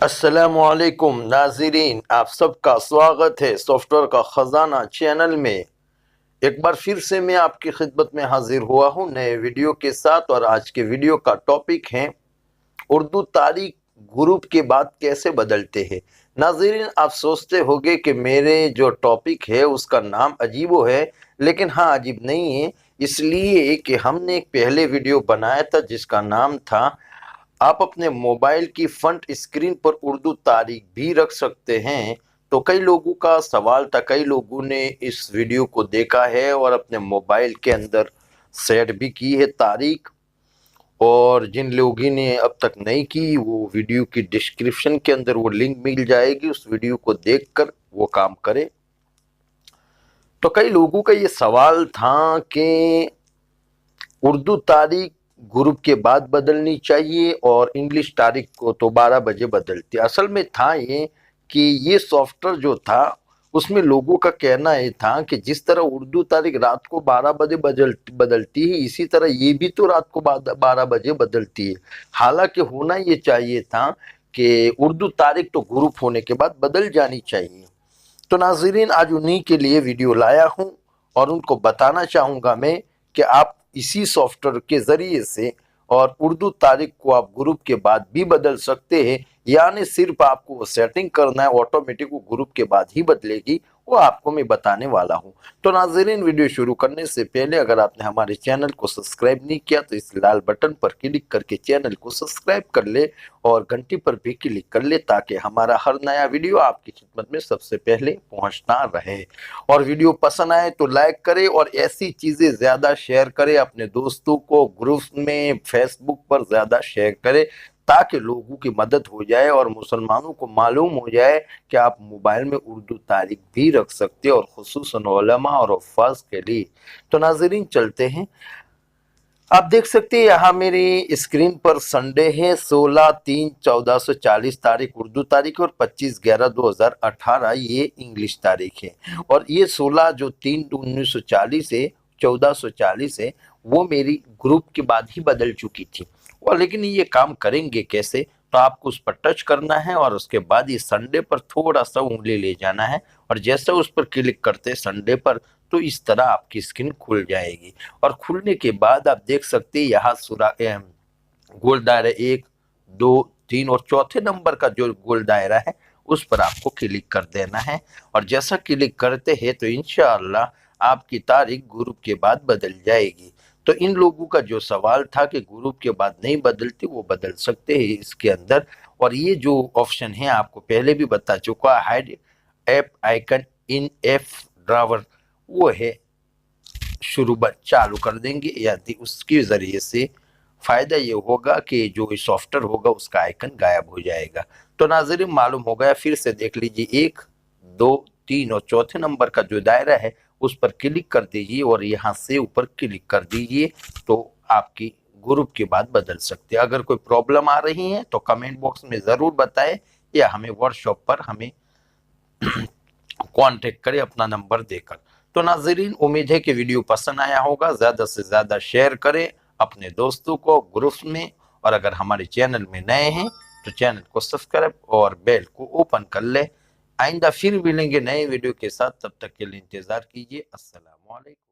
अस्सलामुअलैकुम नाज़रीन, आप सबका स्वागत है सॉफ्टवेयर का खजाना चैनल में। एक बार फिर से मैं आपकी खिदमत में हाजिर हुआ हूं नए वीडियो के साथ। और आज के वीडियो का टॉपिक है उर्दू तारीख ग्रुप के बाद कैसे बदलते हैं। नाज़रीन, आप सोचते होंगे कि मेरे जो टॉपिक है उसका नाम अजीबो है, लेकिन हाँ, अजीब नहीं है। इसलिए कि हमने एक पहले वीडियो बनाया था जिसका नाम था आप अपने मोबाइल की फ्रंट स्क्रीन पर उर्दू तारीख भी रख सकते हैं। तो कई लोगों का सवाल था, कई लोगों ने इस वीडियो को देखा है और अपने मोबाइल के अंदर सेट भी की है तारीख। और जिन लोगों ने अब तक नहीं की, वो वीडियो की डिस्क्रिप्शन के अंदर वो लिंक मिल जाएगी, उस वीडियो को देखकर वो काम करें। तो कई लोगों का ये सवाल था कि उर्दू तारीख ग्रुप के बाद बदलनी चाहिए और इंग्लिश तारीख को तो 12 बजे बदलती है। असल में था ये कि ये सॉफ्टवेयर जो था उसमें लोगों का कहना ये था कि जिस तरह उर्दू तारीख रात को 12 बजे बदलती है, इसी तरह ये भी तो रात को 12 बजे बदलती है। हालांकि होना ये चाहिए था कि उर्दू तारीख तो ग्रुप होने के बाद बदल जानी चाहिए। तो नाज़रीन, आज उन्हीं के लिए वीडियो लाया हूं और उनको बताना चाहूँगा मैं कि आप इसी सॉफ्टवेयर के ज़रिए से और उर्दू तारीख को आप ग्रुप के बाद भी बदल सकते हैं। यानी सिर्फ आपको वो सेटिंग करना है, ऑटोमेटिक वो ग्रुप के बाद ही बदलेगी। वो आपको मैं बताने वाला हूँ। तो नाज़रीन, वीडियो शुरू करने से पहले अगर आपने हमारे चैनल को सब्सक्राइब नहीं किया तो इस लाल बटन पर क्लिक करके चैनल को सब्सक्राइब कर ले और घंटी पर भी क्लिक कर ले, ताकि हमारा हर नया वीडियो आपकी खिदमत में सबसे पहले पहुंचता रहे। और वीडियो पसंद आए तो लाइक करें और ऐसी चीज़ें ज़्यादा शेयर करें, अपने दोस्तों को ग्रुप में फेसबुक पर ज़्यादा शेयर करें, ताकि लोगों की मदद हो जाए और मुसलमानों को मालूम हो जाए कि आप मोबाइल में उर्दू तारीख भी रख सकते हैं, और खुसूसन उलमा और हुफ्फाज के लिए। तो नाज़रीन, चलते हैं। आप देख सकते हैं यहाँ मेरी स्क्रीन पर संडे है, 16/3/1440 तारीख उर्दू तारीख और 25/11/2018 ये इंग्लिश तारीख है। और ये 16/3/1940 है, 1440 है, वो मेरी ग्रुप के बाद ही बदल चुकी थी। और लेकिन ये काम करेंगे कैसे, तो आपको उस पर टच करना है और उसके बाद ये संडे पर थोड़ा सा उंगली ले जाना है, और जैसे उस पर क्लिक करते संडे पर, तो इस तरह आपकी स्क्रीन खुल जाएगी। और खुलने के बाद आप देख सकते हैं यहाँ गोल दायरा 1, 2, 3 और चौथे नंबर का जो गोल दायरा है उस पर आपको क्लिक कर देना है। और जैसा क्लिक करते हैं तो इंशाअल्लाह आपकी तारीख ग्रुप के बाद बदल जाएगी। तो इन लोगों का जो सवाल था कि ग्रुप के बाद नहीं बदलती, वो बदल सकते हैं इसके अंदर। और ये जो ऑप्शन है आपको पहले भी बता चुका, hide app icon in F drawer, वो है शुरू चालू कर देंगे, यदि उसके ज़रिए से फ़ायदा ये होगा कि जो सॉफ्टवेयर होगा उसका आइकन गायब हो जाएगा। तो नाज़रीन, मालूम हो गया, फिर से देख लीजिए, 1, 2, 3 और चौथे नंबर का जो दायरा है उस पर क्लिक कर दीजिए और यहाँ से ऊपर क्लिक कर दीजिए, तो आपकी ग्रुप के बाद बदल सकते हैं। अगर कोई प्रॉब्लम आ रही है तो कमेंट बॉक्स में ज़रूर बताएं, या हमें व्हाट्सएप पर हमें कांटेक्ट करें अपना नंबर देकर। तो नाज़रीन, उम्मीद है कि वीडियो पसंद आया होगा। ज़्यादा से ज़्यादा शेयर करें अपने दोस्तों को ग्रुप में, और अगर हमारे चैनल में नए हैं तो चैनल को सब्सक्राइब और बेल को ओपन कर ले। आइंदा फिर मिलेंगे नए वीडियो के साथ, तब तक के लिए इंतज़ार कीजिए। अस्सलाम वालेकुम।